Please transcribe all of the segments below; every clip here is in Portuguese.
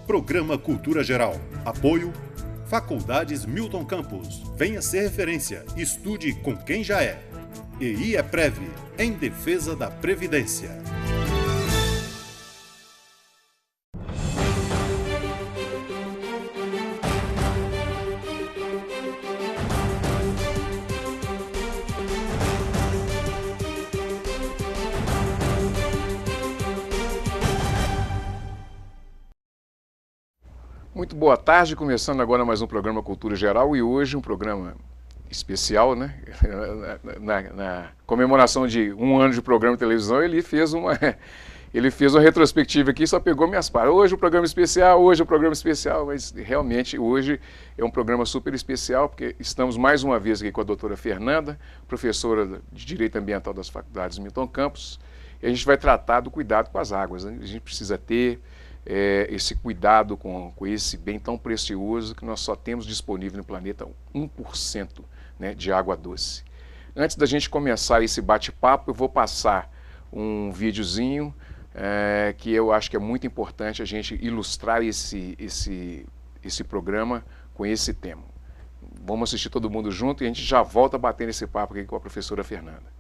Programa Cultura Geral. Apoio Faculdades Milton Campos. Venha ser referência. Estude com quem já é. E IEPREV, em defesa da Previdência. Muito boa tarde, começando agora mais um programa Cultura Geral e hoje um programa especial, né? Na comemoração de 1 ano de programa de televisão, ele fez uma retrospectiva aqui, só pegou minhas palavras. Hoje o programa especial, mas realmente hoje é um programa super especial, porque estamos mais uma vez aqui com a doutora Fernanda, professora de Direito Ambiental das Faculdades Milton Campos, e a gente vai tratar do cuidado com as águas, né? A gente precisa ter esse cuidado com esse bem tão precioso que nós só temos disponível no planeta 1%, né, de água doce. Antes da gente começar esse bate-papo, eu vou passar um videozinho que eu acho que é muito importante a gente ilustrar esse programa com esse tema. Vamos assistir todo mundo junto e a gente já volta batendo esse papo aqui com a professora Fernanda.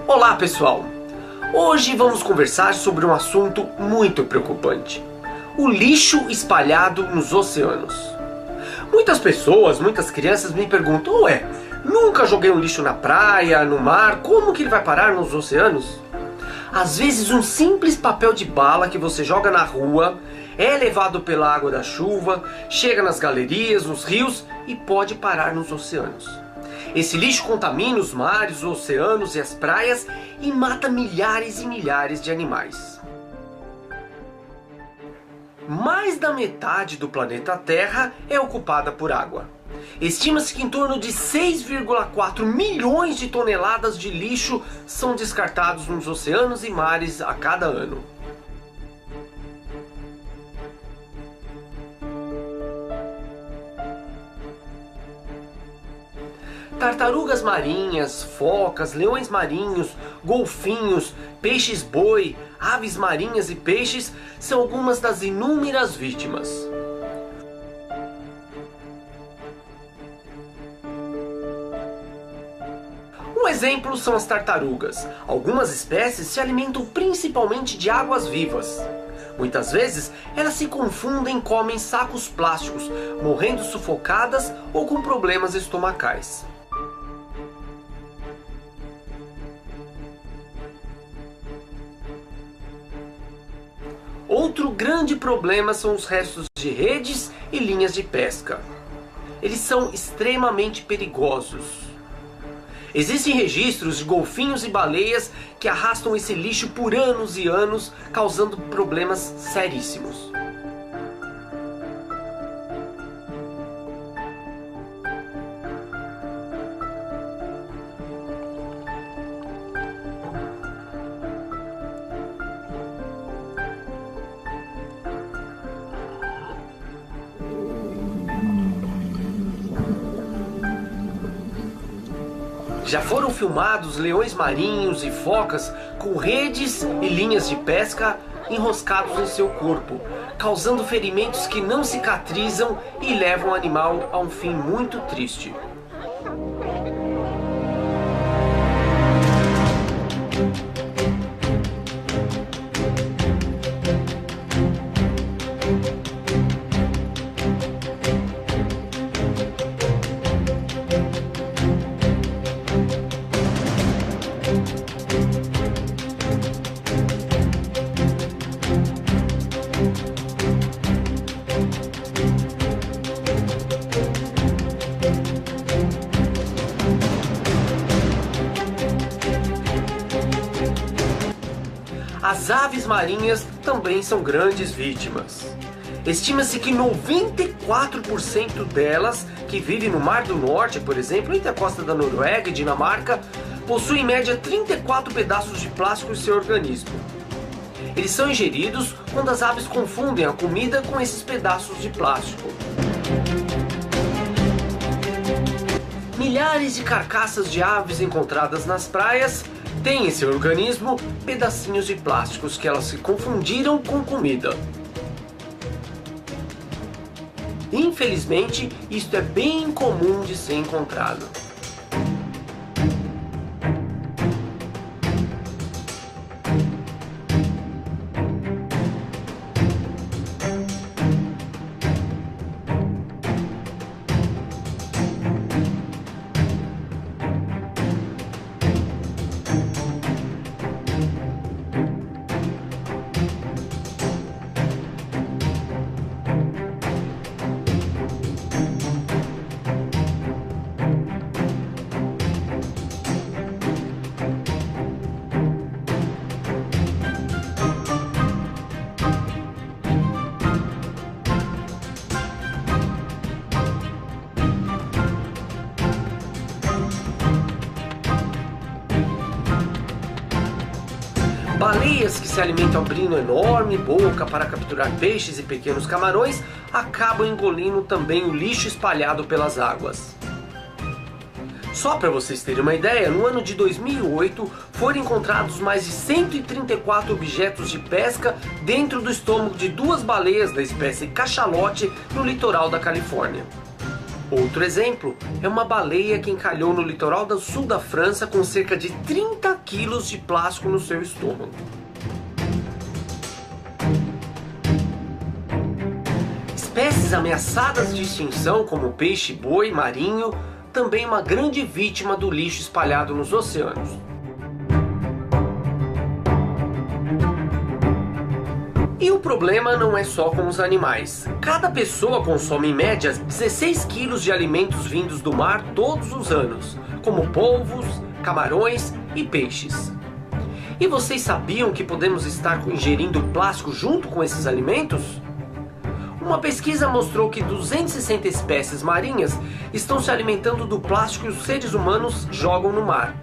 Olá pessoal, hoje vamos conversar sobre um assunto muito preocupante: o lixo espalhado nos oceanos. Muitas pessoas, muitas crianças me perguntam: ué, nunca joguei um lixo na praia, no mar, como que ele vai parar nos oceanos? Às vezes um simples papel de bala que você joga na rua é levado pela água da chuva, chega nas galerias, nos rios e pode parar nos oceanos. Esse lixo contamina os mares, os oceanos e as praias e mata milhares e milhares de animais. Mais da metade do planeta Terra é ocupada por água. Estima-se que em torno de 6,4 milhões de toneladas de lixo são descartados nos oceanos e mares a cada ano. Tartarugas marinhas, focas, leões marinhos, golfinhos, peixes-boi, aves marinhas e peixes são algumas das inúmeras vítimas. Um exemplo são as tartarugas. Algumas espécies se alimentam principalmente de águas vivas. Muitas vezes elas se confundem e comem sacos plásticos, morrendo sufocadas ou com problemas estomacais. Outro grande problema são os restos de redes e linhas de pesca. Eles são extremamente perigosos. Existem registros de golfinhos e baleias que arrastam esse lixo por anos e anos, causando problemas seríssimos. Já foram filmados leões marinhos e focas com redes e linhas de pesca enroscados em seu corpo, causando ferimentos que não cicatrizam e levam o animal a um fim muito triste. As aves marinhas também são grandes vítimas. Estima-se que 94% delas, que vivem no Mar do Norte, por exemplo, entre a costa da Noruega e Dinamarca, possui em média 34 pedaços de plástico em seu organismo. Eles são ingeridos quando as aves confundem a comida com esses pedaços de plástico. Milhares de carcaças de aves encontradas nas praias têm em seu organismo pedacinhos de plásticos que elas se confundiram com comida. Infelizmente, isto é bem comum de ser encontrado. Baleias que se alimentam abrindo enorme boca para capturar peixes e pequenos camarões acabam engolindo também o lixo espalhado pelas águas. Só para vocês terem uma ideia, no ano de 2008 foram encontrados mais de 134 objetos de pesca dentro do estômago de 2 baleias da espécie cachalote no litoral da Califórnia. Outro exemplo é uma baleia que encalhou no litoral do sul da França com cerca de 30 quilos de plástico no seu estômago. Espécies ameaçadas de extinção como o peixe-boi marinho também uma grande vítima do lixo espalhado nos oceanos. E o problema não é só com os animais. Cada pessoa consome em média 16 quilos de alimentos vindos do mar todos os anos, como polvos, camarões e peixes. E vocês sabiam que podemos estar ingerindo plástico junto com esses alimentos? Uma pesquisa mostrou que 260 espécies marinhas estão se alimentando do plástico que os seres humanos jogam no mar.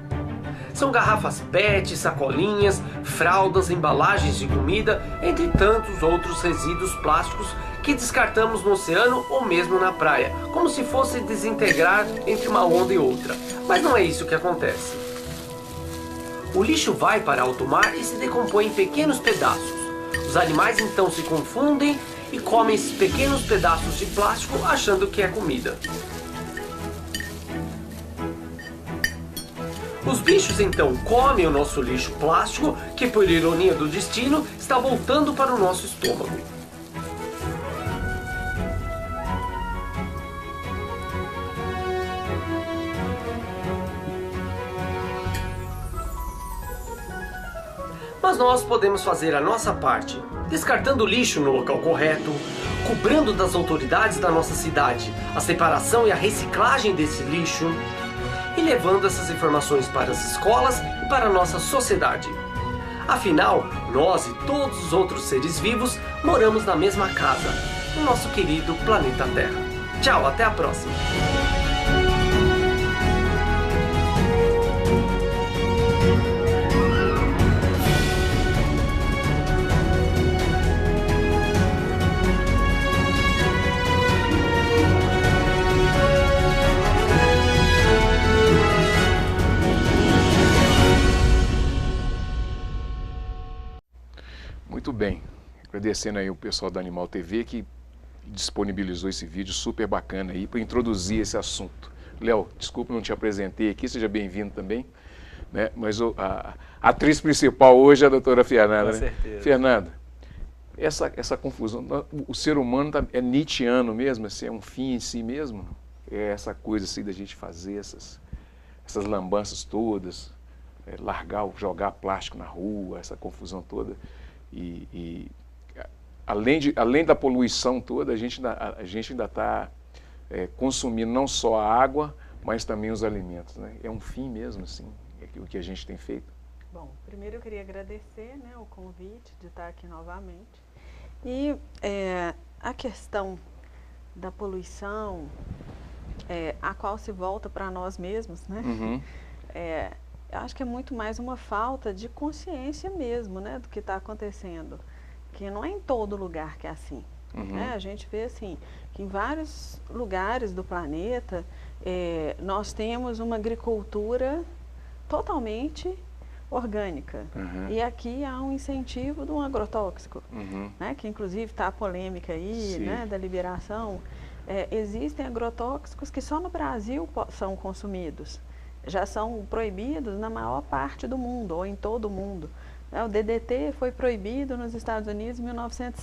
São garrafas PET, sacolinhas, fraldas, embalagens de comida, entre tantos outros resíduos plásticos que descartamos no oceano ou mesmo na praia, como se fosse desintegrar entre uma onda e outra. Mas não é isso que acontece. O lixo vai para alto mar e se decompõe em pequenos pedaços. Os animais então se confundem e comem esses pequenos pedaços de plástico achando que é comida. Os bichos então comem o nosso lixo plástico, que por ironia do destino está voltando para o nosso estômago. Mas nós podemos fazer a nossa parte, descartando o lixo no local correto, cobrando das autoridades da nossa cidade a separação e a reciclagem desse lixo, e levando essas informações para as escolas e para a nossa sociedade. Afinal, nós e todos os outros seres vivos moramos na mesma casa, no nosso querido planeta Terra. Tchau, até a próxima! Muito bem, agradecendo aí o pessoal da Animal TV que disponibilizou esse vídeo super bacana aí para introduzir esse assunto. Léo, desculpa, não te apresentei aqui, seja bem-vindo também, né? Mas a atriz principal hoje é a doutora Fernanda. Com certeza. Fernanda, essa confusão, o ser humano é nietzschiano mesmo, assim, é um fim em si mesmo? É essa coisa assim da gente fazer essas lambanças todas, jogar plástico na rua, essa confusão toda. E além da poluição toda, a gente ainda está consumindo não só a água, mas também os alimentos, né? É um fim mesmo, assim, o que a gente tem feito. Bom, primeiro eu queria agradecer, né, o convite de estar aqui novamente. E a questão da poluição, a qual se volta para nós mesmos, né? Uhum. eu acho que é muito mais uma falta de consciência mesmo, né, do que está acontecendo. Que não é em todo lugar que é assim. Né? A gente vê assim, que em vários lugares do planeta nós temos uma agricultura totalmente orgânica. E aqui há um incentivo de um agrotóxico, né? Que inclusive está a polêmica aí, né, da liberação. Existem agrotóxicos que só no Brasil são consumidos. Já são proibidos na maior parte do mundo, ou em todo o mundo. O DDT foi proibido nos Estados Unidos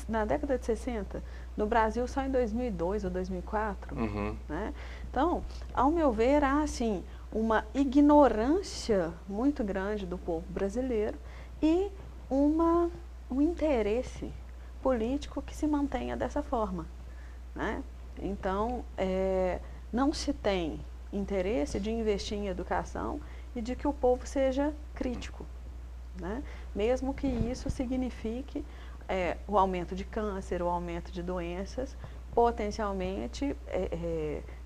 na década de 60. No Brasil só em 2002 ou 2004. Né? Então, ao meu ver, há assim, uma ignorância muito grande do povo brasileiro e um interesse político que se mantenha dessa forma. Né? Então, não se tem interesse de investir em educação e de que o povo seja crítico. Né? Mesmo que isso signifique o aumento de câncer, o aumento de doenças potencialmente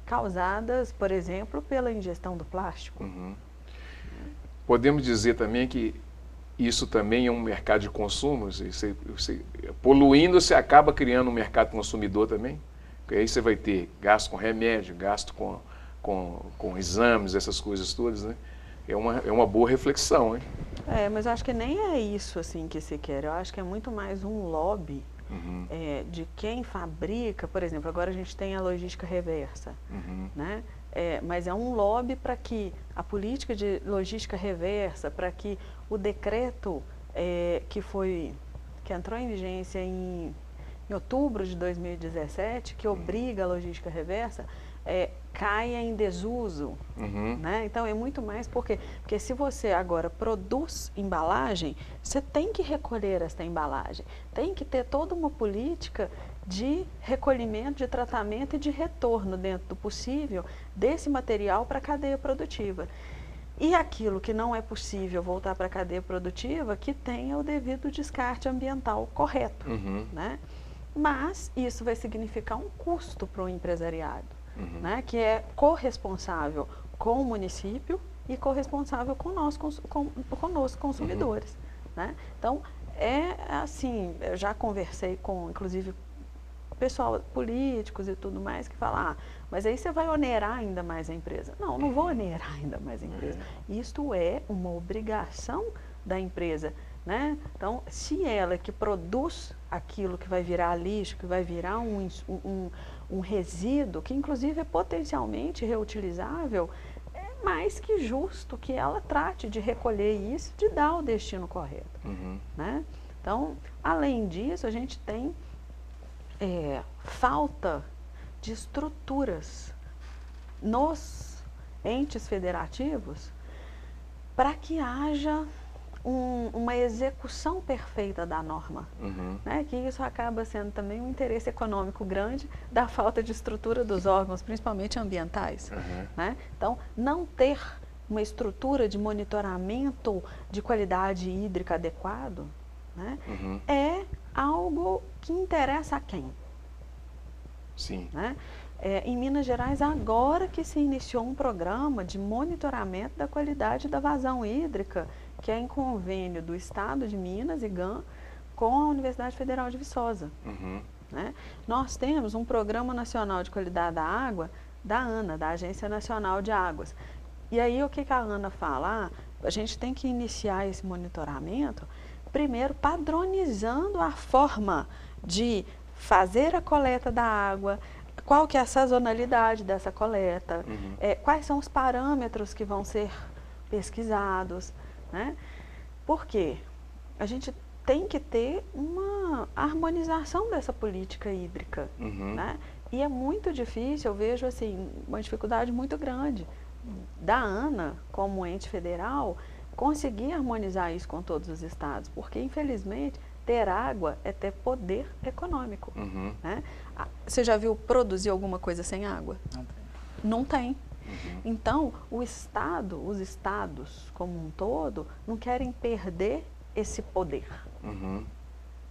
causadas, por exemplo, pela ingestão do plástico. Podemos dizer também que isso também é um mercado de consumo? Poluindo, você acaba criando um mercado consumidor também? Porque aí você vai ter gasto com remédio, gasto com exames, essas coisas todas, né? É uma boa reflexão, hein? Mas eu acho que nem é isso assim que se quer. Eu acho que é muito mais um lobby de quem fabrica. Por exemplo, agora a gente tem a logística reversa, né? Mas é um lobby para que a política de logística reversa, para que o decreto que entrou em vigência em outubro de 2017, que obriga a logística reversa, caia em desuso. Né? Então é muito mais porque se você agora produz embalagem, você tem que recolher essa embalagem, tem que ter toda uma política de recolhimento, de tratamento e de retorno dentro do possível desse material para a cadeia produtiva. E aquilo que não é possível voltar para a cadeia produtiva, que tenha o devido descarte ambiental correto. Né? Mas isso vai significar um custo para o empresariado. Né, que é corresponsável com o município e corresponsável conosco consumidores. Né? Então, assim, eu já conversei com, inclusive, pessoal, políticos e tudo mais, que fala, mas aí você vai onerar ainda mais a empresa. Não, não vou onerar ainda mais a empresa. Isto é uma obrigação da empresa. Né? Então, se ela que produz aquilo que vai virar lixo, que vai virar um resíduo, que inclusive é potencialmente reutilizável, é mais que justo que ela trate de recolher isso, de dar o destino correto. Né? Então, além disso, a gente tem falta de estruturas nos entes federativos para que haja uma execução perfeita da norma, né? Que isso acaba sendo também um interesse econômico grande da falta de estrutura dos órgãos, principalmente ambientais. Né? Então, não ter uma estrutura de monitoramento de qualidade hídrica adequado, né? É algo que interessa a quem? Sim. Né? Em Minas Gerais, agora que se iniciou um programa de monitoramento da qualidade da vazão hídrica, que é em convênio do Estado de Minas e GAN com a Universidade Federal de Viçosa. Né? Nós temos um Programa Nacional de Qualidade da Água da ANA, da Agência Nacional de Águas. E aí o que a ANA fala? A gente tem que iniciar esse monitoramento, primeiro padronizando a forma de fazer a coleta da água, qual que é a sazonalidade dessa coleta, quais são os parâmetros que vão ser pesquisados. Né? Por quê? A gente tem que ter uma harmonização dessa política hídrica. Né? E é muito difícil, eu vejo assim, uma dificuldade muito grande da ANA, como ente federal, conseguir harmonizar isso com todos os estados, porque infelizmente ter água é ter poder econômico. Né? Você já viu produzir alguma coisa sem água? Não tem. Não tem. Então, os estados como um todo, não querem perder esse poder.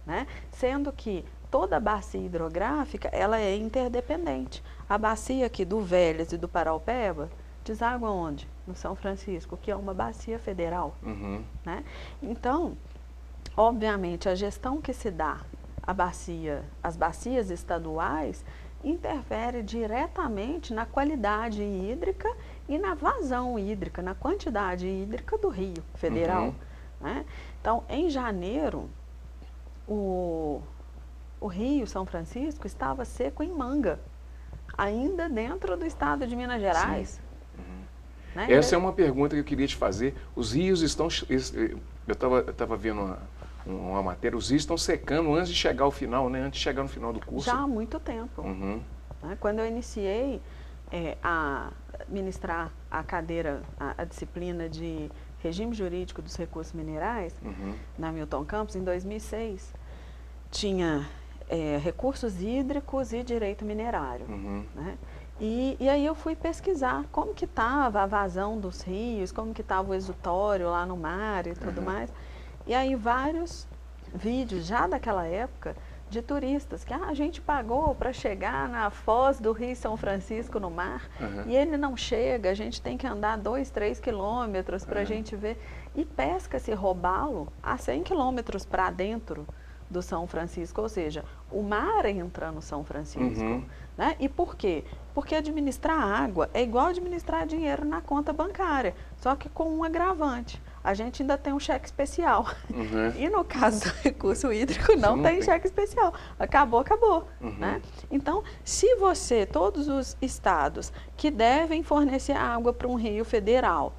Né? Sendo que toda a bacia hidrográfica, ela é interdependente. A bacia aqui do Velhas e do Paraupeba deságua onde? No São Francisco, que é uma bacia federal. Né? Então, obviamente, a gestão que se dá as bacias estaduais interfere diretamente na qualidade hídrica e na vazão hídrica, na quantidade hídrica do Rio Federal. Né? Então, em janeiro, o Rio São Francisco estava seco em Manga, ainda dentro do estado de Minas Gerais. Né? Essa é uma pergunta que eu queria te fazer. Os rios estão... Eu estava vendo uma matéria, os rios estão secando antes de chegar ao final, né? Antes de chegar no final do curso. Já há muito tempo. Né? Quando eu iniciei a ministrar a cadeira, a disciplina de regime jurídico dos recursos minerais, na Milton Campos, em 2006, tinha recursos hídricos e direito minerário. Né? E aí eu fui pesquisar como que estava a vazão dos rios, como que estava o exutório lá no mar e tudo mais. E aí vários vídeos já daquela época de turistas que a gente pagou para chegar na foz do Rio São Francisco no mar e ele não chega, a gente tem que andar 2, 3 quilômetros para a gente ver. E pesca-se robalo a 100 quilômetros para dentro do São Francisco, ou seja, o mar entra no São Francisco. Né? E por quê? Porque administrar água é igual administrar dinheiro na conta bancária, só que com um agravante. A gente ainda tem um cheque especial. E no caso do recurso hídrico, não tem cheque especial. Acabou, acabou. Né? Então, se todos os estados que devem fornecer água para um rio federal,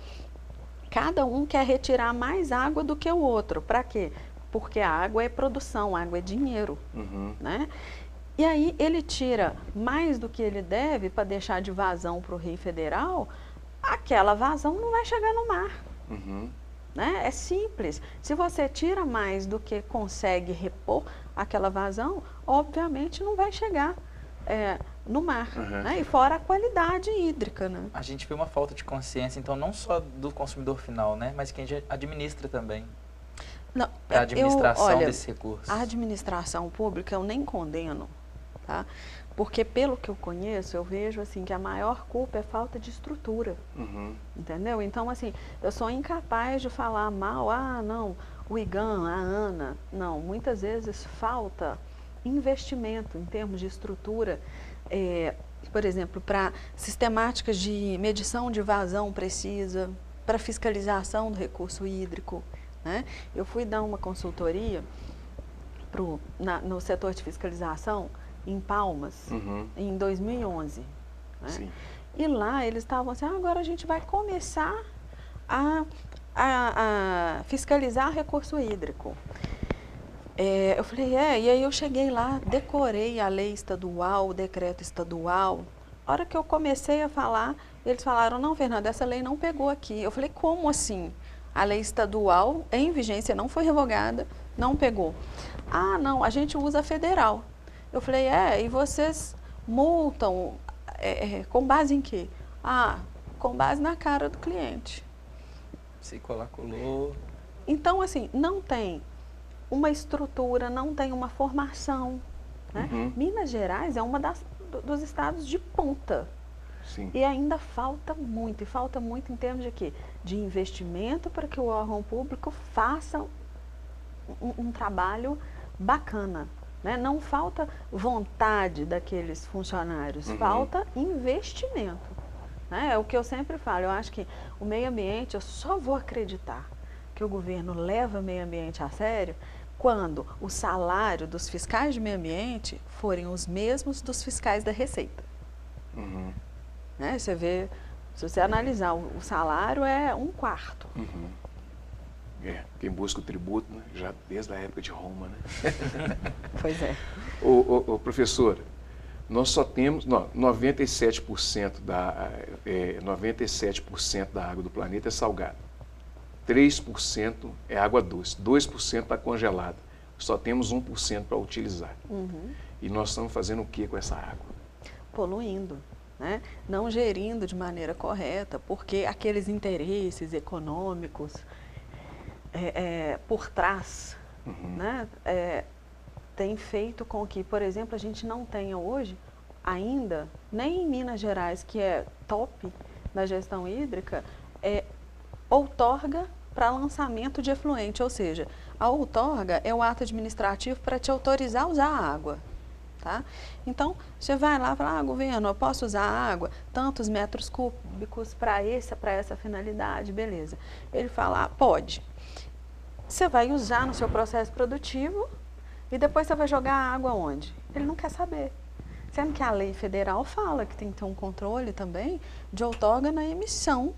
cada um quer retirar mais água do que o outro. Para quê? Porque a água é produção, a água é dinheiro. Né? E aí ele tira mais do que ele deve para deixar de vazão para o Rio Federal, aquela vazão não vai chegar no mar. Né? É simples. Se você tira mais do que consegue repor aquela vazão, obviamente não vai chegar no mar. Né? E fora a qualidade hídrica. Né? A gente vê uma falta de consciência, então, não só do consumidor final, né? Mas quem administra também. Para a administração desse recurso. A administração pública eu nem condeno, tá? Porque pelo que eu conheço, eu vejo assim que a maior culpa é falta de estrutura, entendeu? Então, assim, eu sou incapaz de falar mal, não, o IGAM, a ANA, não, muitas vezes falta investimento em termos de estrutura, por exemplo, para sistemáticas de medição de vazão precisa, para fiscalização do recurso hídrico. Né? Eu fui dar uma consultoria no setor de fiscalização em Palmas, em 2011. Né? E lá eles estavam assim, agora a gente vai começar a fiscalizar recurso hídrico. Eu falei, e aí eu cheguei lá, decorei a lei estadual, o decreto estadual. A hora que eu comecei a falar, eles falaram, não, Fernanda, essa lei não pegou aqui. Eu falei, como assim? A lei estadual em vigência não foi revogada, não pegou. Ah, não, a gente usa a federal. Eu falei, e vocês multam com base em quê? Com base na cara do cliente. Se colar, colou. Então, assim, não tem uma estrutura, não tem uma formação. Né? Minas Gerais é uma dos estados de ponta. Sim. E ainda falta muito em termos de quê? De investimento para que o órgão público faça um trabalho bacana. Né? Não falta vontade daqueles funcionários, falta investimento. Né? É o que eu sempre falo, eu acho que o meio ambiente, eu só vou acreditar que o governo leva o meio ambiente a sério quando o salário dos fiscais de meio ambiente forem os mesmos dos fiscais da Receita. Né? Você vê, se você analisar, o salário é 1/4. Quem busca o tributo, né? Já desde a época de Roma. Né? Pois é. Professor, nós só temos 97% da água do planeta é salgada. 3% é água doce, 2% está congelada. Só temos 1% para utilizar. E nós estamos fazendo o que com essa água? Poluindo. Né? Não gerindo de maneira correta, porque aqueles interesses econômicos por trás né? Tem feito com que, por exemplo, a gente não tenha hoje ainda, nem em Minas Gerais, que é top, da gestão hídrica é outorga para lançamento de efluente, ou seja, a outorga é o ato administrativo para te autorizar a usar a água. Tá? Então, você vai lá e fala, governo, eu posso usar a água, tantos metros cúbicos para essa finalidade, beleza. Ele fala, pode. Você vai usar no seu processo produtivo e depois você vai jogar a água onde? Ele não quer saber. Sendo que a lei federal fala que tem que ter um controle também de outorga na emissão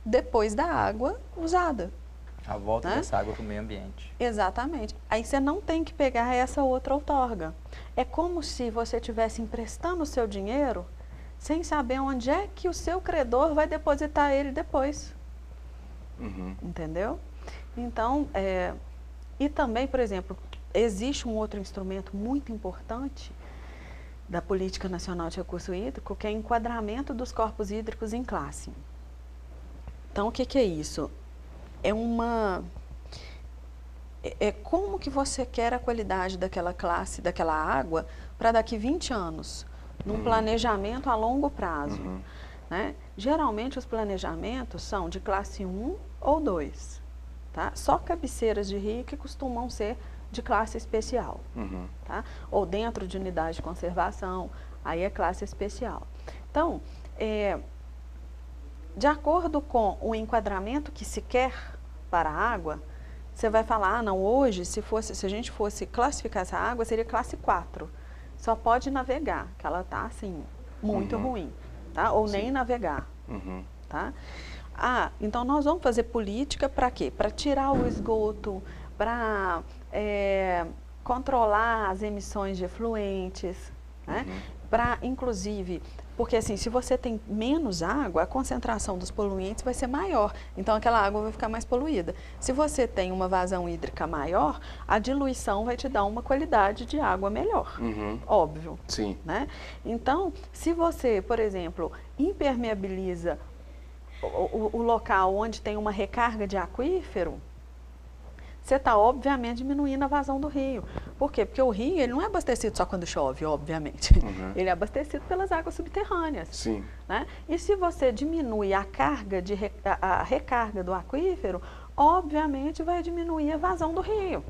depois da água usada. A volta dessa água para o meio ambiente. Exatamente. Aí você não tem que pegar essa outra outorga. É como se você estivesse emprestando o seu dinheiro sem saber onde é que o seu credor vai depositar ele depois. Entendeu? Então, e também, por exemplo, existe um outro instrumento muito importante da Política Nacional de Recurso Hídrico, que é o enquadramento dos corpos hídricos em classe. Então, o que é isso? É como que você quer a qualidade daquela classe, daquela água, para daqui 20 anos, num planejamento a longo prazo. Né? Geralmente, os planejamentos são de classe 1 ou 2. Tá? Só cabeceiras de rio que costumam ser de classe especial. Tá? Ou dentro de unidade de conservação, aí é classe especial. Então, de acordo com o enquadramento que se quer para a água, você vai falar, não, hoje, se a gente fosse classificar essa água, seria classe 4. Só pode navegar, que ela está, assim, muito ruim, tá? Ou nem navegar, tá? Então nós vamos fazer política para quê? Para tirar o esgoto, para controlar as emissões de efluentes, né? Para, inclusive, porque assim, se você tem menos água, a concentração dos poluentes vai ser maior, então aquela água vai ficar mais poluída. Se você tem uma vazão hídrica maior, a diluição vai te dar uma qualidade de água melhor, óbvio. Sim. Né? Então, se você, por exemplo, impermeabiliza o local onde tem uma recarga de aquífero, você está, obviamente, diminuindo a vazão do rio. Por quê? Porque o rio ele não é abastecido só quando chove, obviamente. Ele é abastecido pelas águas subterrâneas. Sim. Né? E se você diminui a recarga do aquífero, obviamente vai diminuir a vazão do rio.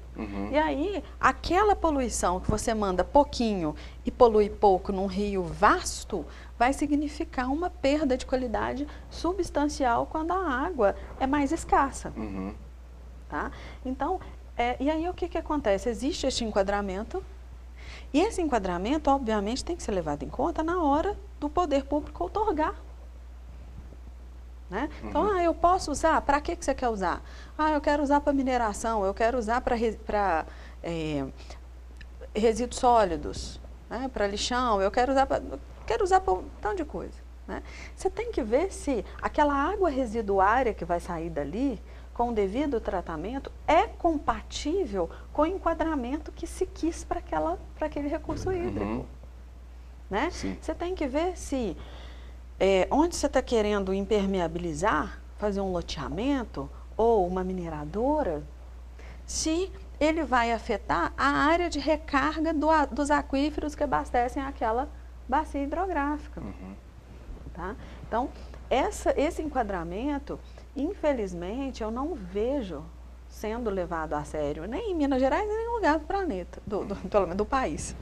E aí, aquela poluição que você manda pouquinho e polui pouco num rio vasto, vai significar uma perda de qualidade substancial quando a água é mais escassa. Tá? Então, e aí o que acontece? Existe este enquadramento, e esse enquadramento, obviamente, tem que ser levado em conta na hora do poder público outorgar. Né? Então, eu posso usar, para que você quer usar? Eu quero usar para mineração, eu quero usar para resíduos sólidos, né? Para lixão, eu quero usar para um tanto de coisa. Né? Você tem que ver se aquela água residuária que vai sair dali, com o devido tratamento, é compatível com o enquadramento que se quis para aquele recurso hídrico. Né? Você tem que ver se, onde você está querendo impermeabilizar, fazer um loteamento ou uma mineradora, se ele vai afetar a área de recarga dos aquíferos que abastecem aquela bacia hidrográfica. Tá? Então, esse enquadramento, infelizmente, eu não vejo sendo levado a sério, nem em Minas Gerais, nem em nenhum lugar do planeta, pelo menos do país.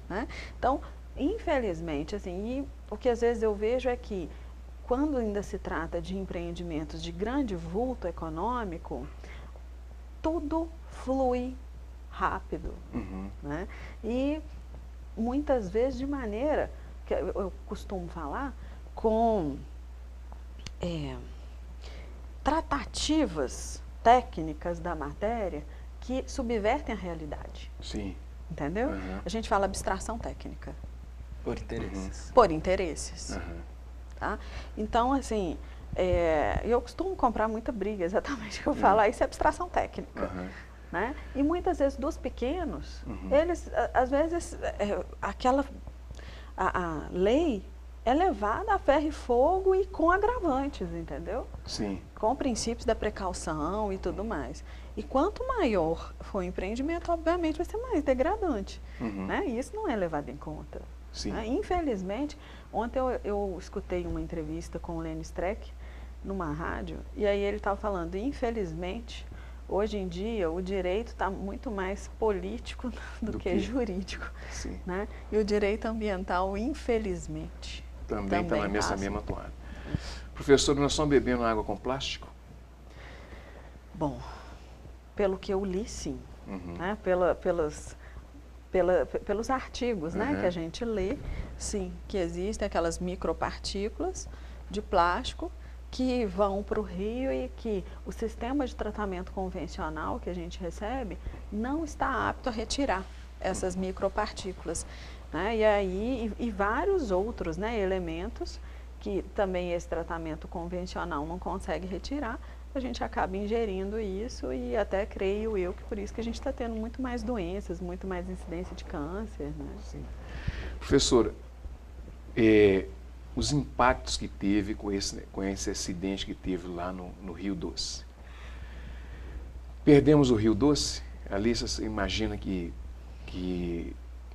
Né? Então, infelizmente, assim, e o que às vezes eu vejo é que, quando ainda se trata de empreendimentos de grande vulto econômico, tudo flui rápido. Né? E, muitas vezes, de maneira, que eu costumo falar, com tratativas técnicas da matéria que subvertem a realidade. Sim. Entendeu? A gente fala abstração técnica. Por interesses. Por interesses. Tá? Então, assim, eu costumo comprar muita briga, exatamente o que eu falo, isso é abstração técnica. Né? E muitas vezes dos pequenos, eles, às vezes, a lei é levada a ferro e fogo e com agravantes, entendeu? Sim. Com princípios da precaução e tudo mais. E quanto maior for o empreendimento, obviamente vai ser mais degradante. Né? E isso não é levado em conta. Sim. Né? Infelizmente, ontem eu escutei uma entrevista com o Lênin Streck numa rádio, e aí ele estava falando, infelizmente, hoje em dia o direito está muito mais político do que jurídico. Sim. Né? E o direito ambiental, infelizmente, também está nessa mesma toada. Professor, nós estamos bebendo água com plástico? Bom, pelo que eu li, sim. Né? Pelos artigos, né, que a gente lê, sim, que existem aquelas micropartículas de plástico que vão para o rio e que o sistema de tratamento convencional que a gente recebe não está apto a retirar essas micropartículas. Né? E aí, e vários outros, né, elementos que também esse tratamento convencional não consegue retirar, a gente acaba ingerindo isso e até creio eu que por isso que a gente está tendo muito mais doenças, muito mais incidência de câncer. Né? Sim. Professora, os impactos que teve com esse acidente que teve lá no Rio Doce. Perdemos o Rio Doce, ali você imagina que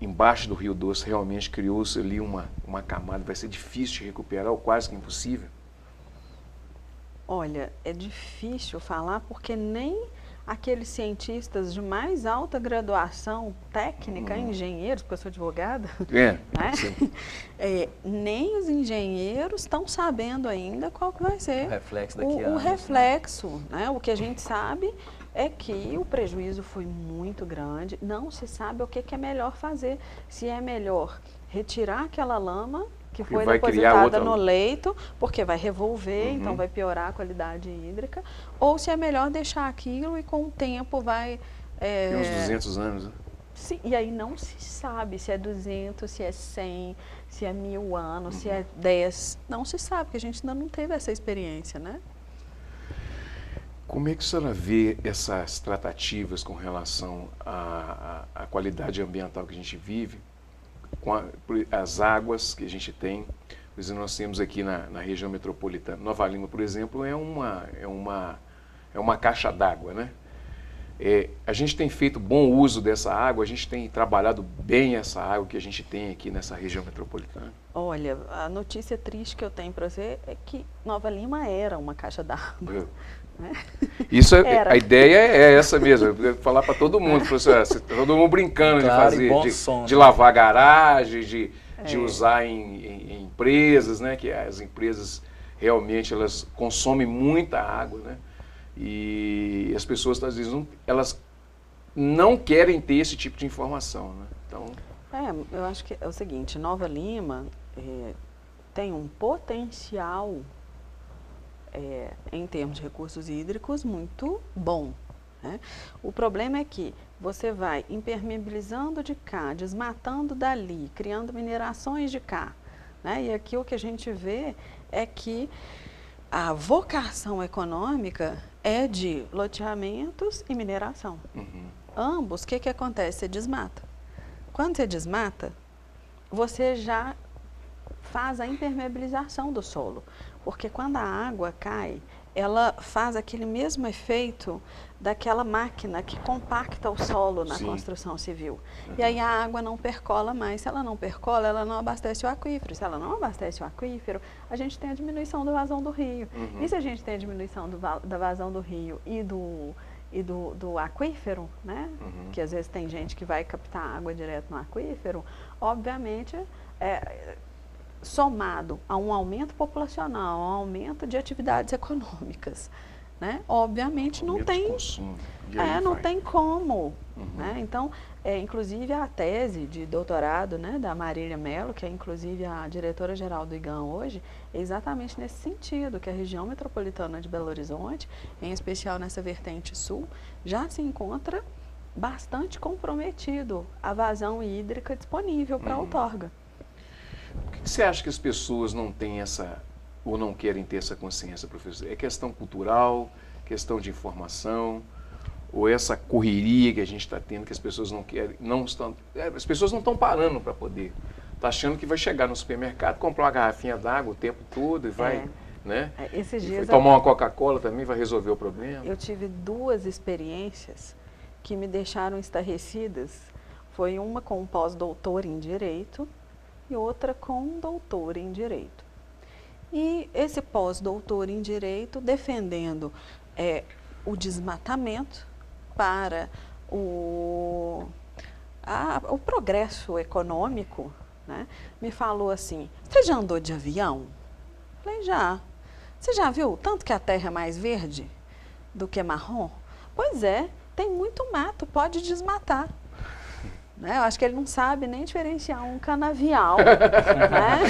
embaixo do Rio Doce realmente criou-se ali uma camada, vai ser difícil de recuperar, ou quase que impossível? Olha, é difícil falar porque nem aqueles cientistas de mais alta graduação técnica, engenheiros, porque eu sou advogada, né? Nem os engenheiros estão sabendo ainda qual que vai ser o reflexo daqui a o anos, reflexo. Né? O que a gente sabe é que o prejuízo foi muito grande, não se sabe o que é melhor fazer, se é melhor retirar aquela lama que foi depositada no leito, porque vai revolver, então vai piorar a qualidade hídrica, ou se é melhor deixar aquilo e com o tempo vai... Tem uns 200 anos, né? Sim, e aí não se sabe se é 200, se é 100, se é 1000 anos, se é 10, não se sabe, porque a gente ainda não teve essa experiência, né? Como é que a senhora vê essas tratativas com relação à qualidade ambiental que a gente vive, com as águas que a gente tem? Por exemplo, nós temos aqui na região metropolitana, Nova Lima, por exemplo, é uma caixa d'água, né? A gente tem feito bom uso dessa água, a gente tem trabalhado bem essa água que a gente tem aqui nessa região metropolitana. Olha, a notícia triste que eu tenho para você é que Nova Lima era uma caixa d'água. Né? Isso a ideia é essa mesmo, eu vou falar para todo mundo, professor, todo mundo brincando, claro, de lavar garagem, de usar em empresas, né? Que as empresas realmente elas consomem muita água, né? E as pessoas às vezes elas não querem ter esse tipo de informação, né? Então, eu acho que é o seguinte, Nova Lima tem um potencial em termos de recursos hídricos muito bom. Né? O problema é que você vai impermeabilizando de cá, desmatando dali, criando minerações de cá. Né? E aqui o que a gente vê é que a vocação econômica é de loteamentos e mineração. Ambos, o que acontece? Você desmata. Quando você desmata, você já faz a impermeabilização do solo. Porque quando a água cai, ela faz aquele mesmo efeito daquela máquina que compacta o solo na construção civil. E aí a água não percola mais. Se ela não percola, ela não abastece o aquífero. Se ela não abastece o aquífero, a gente tem a diminuição da vazão do rio. E se a gente tem a diminuição da vazão do rio e do aquífero, né? Que às vezes tem gente que vai captar água direto no aquífero, obviamente... somado a um aumento populacional, a um aumento de atividades econômicas, né? Obviamente não tem consumo, não tem como. Né? Então, inclusive a tese de doutorado, né, da Marília Mello, que é inclusive a diretora-geral do IGAM hoje, é exatamente nesse sentido, que a região metropolitana de Belo Horizonte, em especial nessa vertente sul, já se encontra bastante comprometido a vazão hídrica disponível para a outorga. Por que você acha que as pessoas não têm ou não querem ter essa consciência, professor? É questão cultural, questão de informação, ou essa correria que a gente está tendo, que as pessoas não querem, as pessoas não estão parando para poder, está achando que vai chegar no supermercado, comprar uma garrafinha d'água o tempo todo e vai, né? Esses dias tomar uma Coca-Cola também vai resolver o problema. Eu tive 2 experiências que me deixaram estarrecidas. Foi uma com um pós-doutor em Direito, e outra com doutor em Direito. E esse pós-doutor em Direito defendendo o desmatamento para o progresso econômico, né? Me falou assim, você já andou de avião? Falei, já. Você já viu tanto que a terra é mais verde do que marrom? Pois é, tem muito mato, pode desmatar. Né? Eu acho que ele não sabe nem diferenciar um canavial né?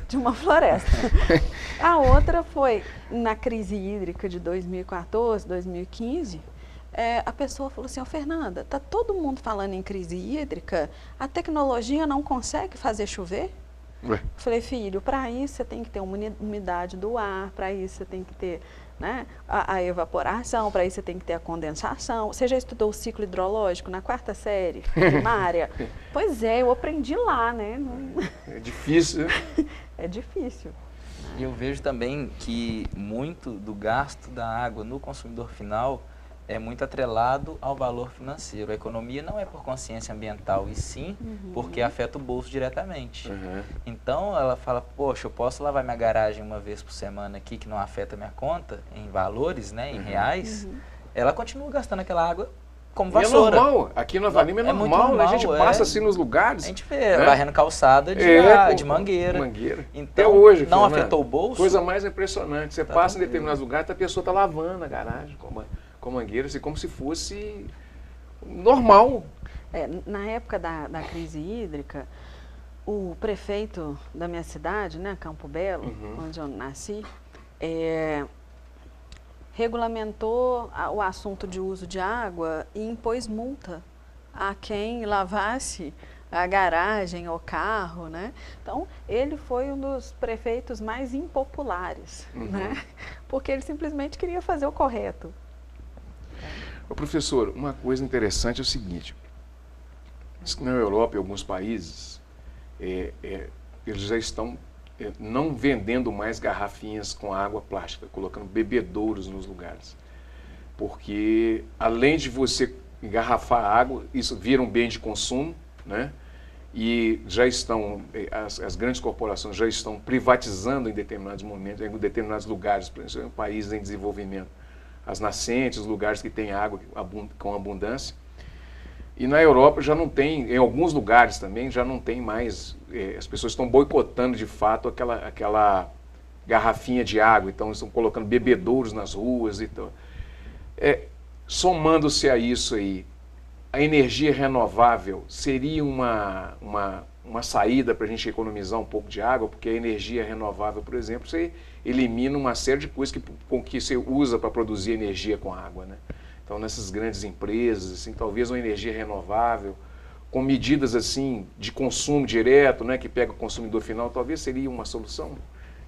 De uma floresta. A outra foi na crise hídrica de 2014, 2015, a pessoa falou assim, Fernanda, tá todo mundo falando em crise hídrica, a tecnologia não consegue fazer chover? Eu falei, filho, para isso você tem que ter uma umidade do ar, para isso você tem que ter, né, a evaporação, para isso você tem que ter a condensação. Você já estudou o ciclo hidrológico na 4ª série primária? Pois é, eu aprendi lá, né? É difícil, né? É difícil. E eu vejo também que muito do gasto da água no consumidor final é muito atrelado ao valor financeiro. A economia não é por consciência ambiental, e sim porque afeta o bolso diretamente. Então, ela fala, poxa, eu posso lavar minha garagem uma vez por semana aqui, que não afeta minha conta, em valores, né, em reais. Ela continua gastando aquela água como vassoura. É normal. Aqui na Nova Lima é normal, né? A gente passa assim nos lugares. A gente vê, varrendo calçada de mangueira. Então, até hoje, não afetou o bolso. Coisa mais impressionante. Você passa em determinados lugares, a pessoa está lavando a garagem com mangueira, assim, como se fosse normal. Na época da crise hídrica, o prefeito da minha cidade, né, Campo Belo, onde eu nasci, regulamentou o assunto de uso de água e impôs multa a quem lavasse a garagem ou carro, né? Então, ele foi um dos prefeitos mais impopulares, né? Porque ele simplesmente queria fazer o correto. Professor, uma coisa interessante é o seguinte, na Europa e alguns países, eles já estão não vendendo mais garrafinhas com água plástica, colocando bebedouros nos lugares. Porque, além de você engarrafar a água, isso vira um bem de consumo, né? E já estão, as grandes corporações já estão privatizando em determinados momentos, em determinados lugares, por exemplo, países em desenvolvimento, as nascentes, os lugares que têm água com abundância. E na Europa já não tem, em alguns lugares também, já não tem mais, as pessoas estão boicotando de fato aquela garrafinha de água, então estão colocando bebedouros nas ruas e tal. Somando-se a isso aí, a energia renovável seria uma saída para a gente economizar um pouco de água, porque a energia renovável, por exemplo, você elimina uma série de coisas que você usa para produzir energia com água, né? Então, nessas grandes empresas, assim, talvez uma energia renovável, com medidas assim de consumo direto, né, que pega o consumidor final, talvez seria uma solução.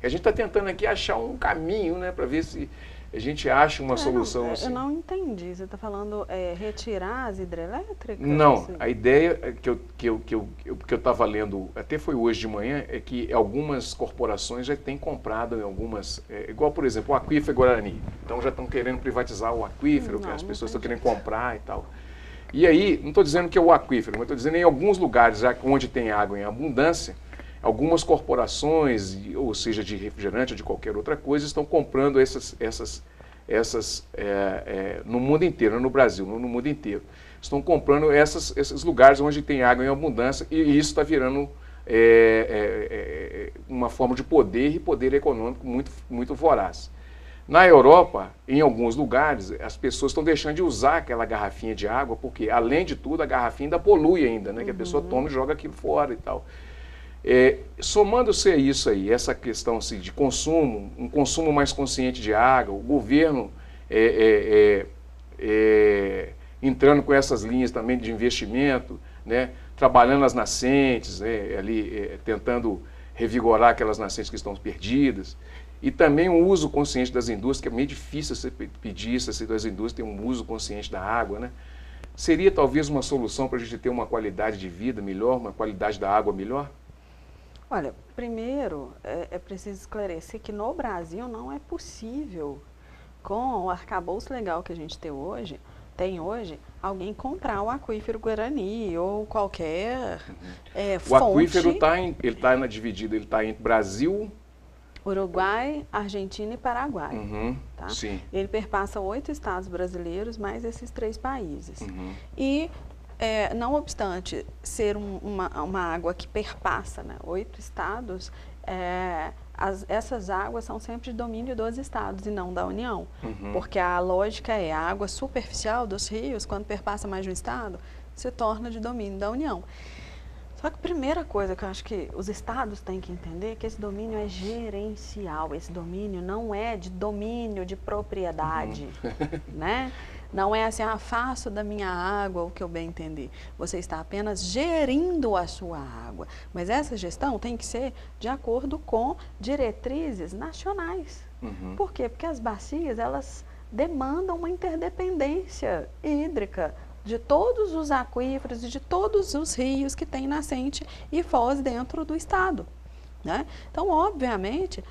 E a gente está tentando aqui achar um caminho, né, para ver se a gente acha uma solução assim. Eu não entendi. Você está falando retirar as hidrelétricas? Não, assim? A ideia que eu estava lendo, até foi hoje de manhã, é que algumas corporações já têm comprado em algumas, igual por exemplo o Aquífero Guarani. Então já estão querendo privatizar o aquífero, que as pessoas estão querendo comprar e tal. E aí, não estou dizendo que é o aquífero, mas estou dizendo em alguns lugares já onde tem água em abundância, algumas corporações, ou seja, de refrigerante ou de qualquer outra coisa, estão comprando essas no mundo inteiro, não no Brasil, no mundo inteiro. Estão comprando esses lugares onde tem água em abundância e isso está virando uma forma de poder e poder econômico muito, muito voraz. Na Europa, em alguns lugares, as pessoas estão deixando de usar aquela garrafinha de água porque, além de tudo, a garrafinha ainda polui ainda, né? Que a pessoa toma e joga aquilo fora e tal. Somando-se a isso aí, essa questão assim, de consumo, um consumo mais consciente de água, o governo entrando com essas linhas também de investimento, né, trabalhando as nascentes, né, tentando revigorar aquelas nascentes que estão perdidas, e também um uso consciente das indústrias, que é meio difícil você pedir isso, assim, das indústrias terem um uso consciente da água, né? Seria talvez uma solução para a gente ter uma qualidade de vida melhor, uma qualidade da água melhor? Olha, primeiro é preciso esclarecer que no Brasil não é possível, com o arcabouço legal que a gente tem hoje, tem hoje alguém comprar o aquífero Guarani ou qualquer O fonte. aquífero está dividido, ele está entre Brasil... Uruguai, Argentina e Paraguai. Tá? Sim. Ele perpassa 8 estados brasileiros, mais esses 3 países. E, não obstante ser uma água que perpassa, né, 8 estados, essas águas são sempre de domínio dos estados e não da União. Porque a lógica é a água superficial dos rios, quando perpassa mais de um estado, se torna de domínio da União. Só que a primeira coisa que eu acho que os estados têm que entender é que esse domínio é gerencial, esse domínio não é de domínio de propriedade, né? Não é assim, faço da minha água o que eu bem entender. Você está apenas gerindo a sua água. Mas essa gestão tem que ser de acordo com diretrizes nacionais. Por quê? Porque as bacias, elas demandam uma interdependência hídrica de todos os aquíferos e de todos os rios que tem nascente e foz dentro do estado, né? Então, obviamente,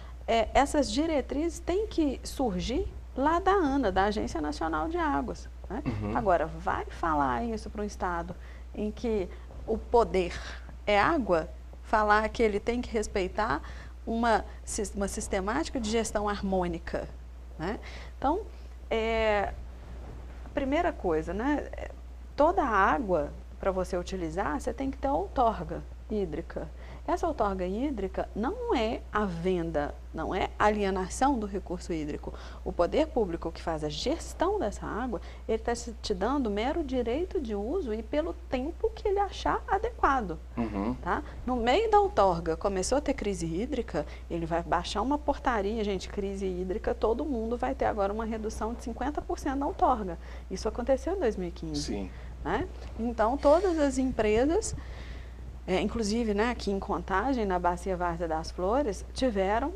essas diretrizes têm que surgir lá da ANA, da Agência Nacional de Águas, né? Agora, vai falar isso para um estado em que o poder é água, falar que ele tem que respeitar uma sistemática de gestão harmônica, né? Então, a primeira coisa, né? Toda a água, para você utilizar, você tem que ter outorga hídrica. Essa outorga hídrica não é a venda, não é a alienação do recurso hídrico. O poder público que faz a gestão dessa água, ele está te dando mero direito de uso e pelo tempo que ele achar adequado. Tá? No meio da outorga, começou a ter crise hídrica, ele vai baixar uma portaria, gente, crise hídrica, todo mundo vai ter agora uma redução de 50% da outorga. Isso aconteceu em 2015. Sim. Né? Então, todas as empresas, inclusive, né, aqui em Contagem, na Bacia Várzea das Flores, tiveram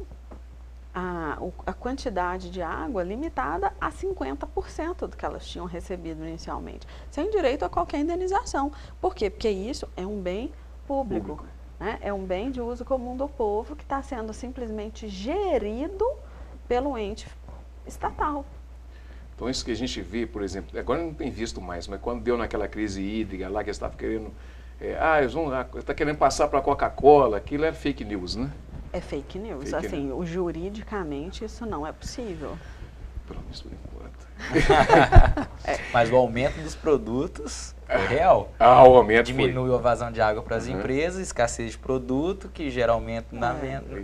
a quantidade de água limitada a 50% do que elas tinham recebido inicialmente, sem direito a qualquer indenização. Por quê? Porque isso é um bem público. Né? É um bem de uso comum do povo que está sendo simplesmente gerido pelo ente estatal. Então, isso que a gente vê, por exemplo, agora não tem visto mais, mas quando deu naquela crise hídrica lá, que eles estavam querendo, está querendo passar para a Coca-Cola, aquilo é fake news, né? É fake news. Fake assim, news. Juridicamente, isso não é possível. Pelo menos por enquanto. Mas o aumento dos produtos é real. O aumento diminui a vazão de água para as empresas, escassez de produto, que gera aumento na venda.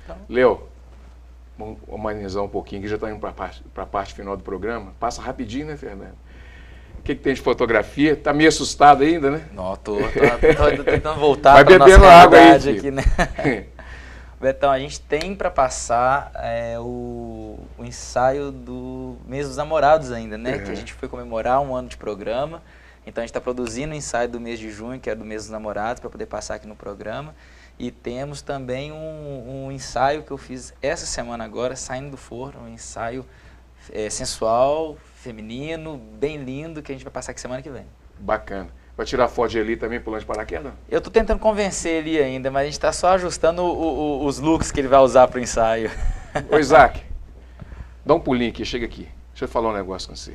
Então. Léo, vamos humanizar um pouquinho, que já está indo para a parte final do programa. Passa rapidinho, né, Fernando? O que tem de fotografia? Está meio assustado ainda, né? Não, tô tentando voltar para a nossa realidade aqui, né? Betão, a gente tem para passar o ensaio do mês dos namorados ainda, né? Que a gente foi comemorar um ano de programa. Então a gente está produzindo o ensaio do mês de junho, que é do mês dos namorados, para poder passar aqui no programa. E temos também um ensaio que eu fiz essa semana agora, saindo do forno, um ensaio sensual, feminino, bem lindo, que a gente vai passar aqui semana que vem. Bacana. Vai tirar foto de Eli também pulando de paraquedas? Eu estou tentando convencer ele ainda, mas a gente está só ajustando os looks que ele vai usar para o ensaio. Ô Isaac, dá um pulinho aqui, chega aqui. Deixa eu falar um negócio com você.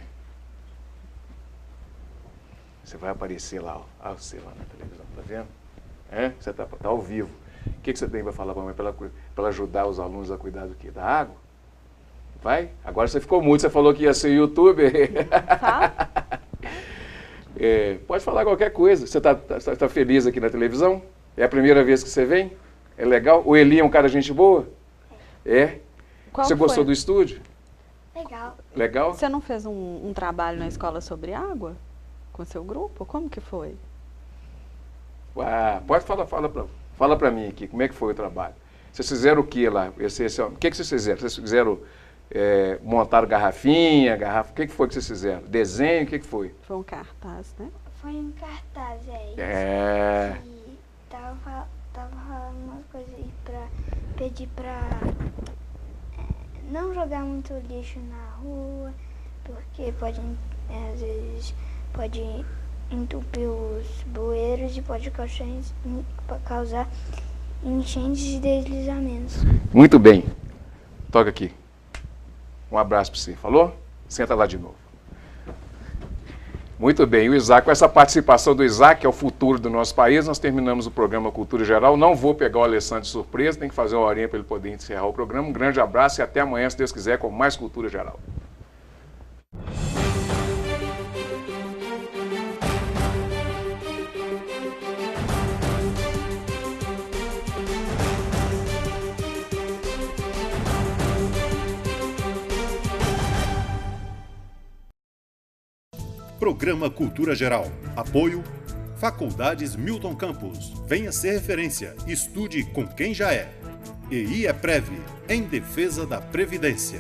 Você vai aparecer lá, ó. Você lá na televisão, tá vendo? Você tá ao vivo. O que você tem para falar para mim, para ajudar os alunos a cuidar do quê? Da água? Vai? Agora você ficou mudo, você falou que ia ser youtuber. Pode falar qualquer coisa. Você tá feliz aqui na televisão? É a primeira vez que você vem? É legal? O Eli é um cara de gente boa? Você gostou do estúdio? Legal. Legal? Você não fez um trabalho na escola sobre água? Com seu grupo? Como que foi? Pode fala para mim aqui, como é que foi o trabalho? Vocês fizeram o que lá? O que vocês fizeram? Vocês fizeram, montaram garrafinha, o que foi que vocês fizeram? Desenho, o que foi? Foi um cartaz, né? Foi um cartaz, E tava falando umas coisas aí pra pedir pra não jogar muito lixo na rua, porque às vezes pode entupir os bueiros e pode causar enchentes e deslizamentos. Muito bem. Toca aqui. Um abraço para você. Falou? Senta lá de novo. Muito bem, o Isaac, com essa participação do Isaac, que é o futuro do nosso país, nós terminamos o programa Cultura Geral. Não vou pegar o Alessandro de surpresa, tem que fazer uma horinha para ele poder encerrar o programa. Um grande abraço e até amanhã, se Deus quiser, com mais Cultura Geral. Programa Cultura Geral. Apoio Faculdades Milton Campos. Venha ser referência. Estude com quem já é. EI é Prev, em defesa da Previdência.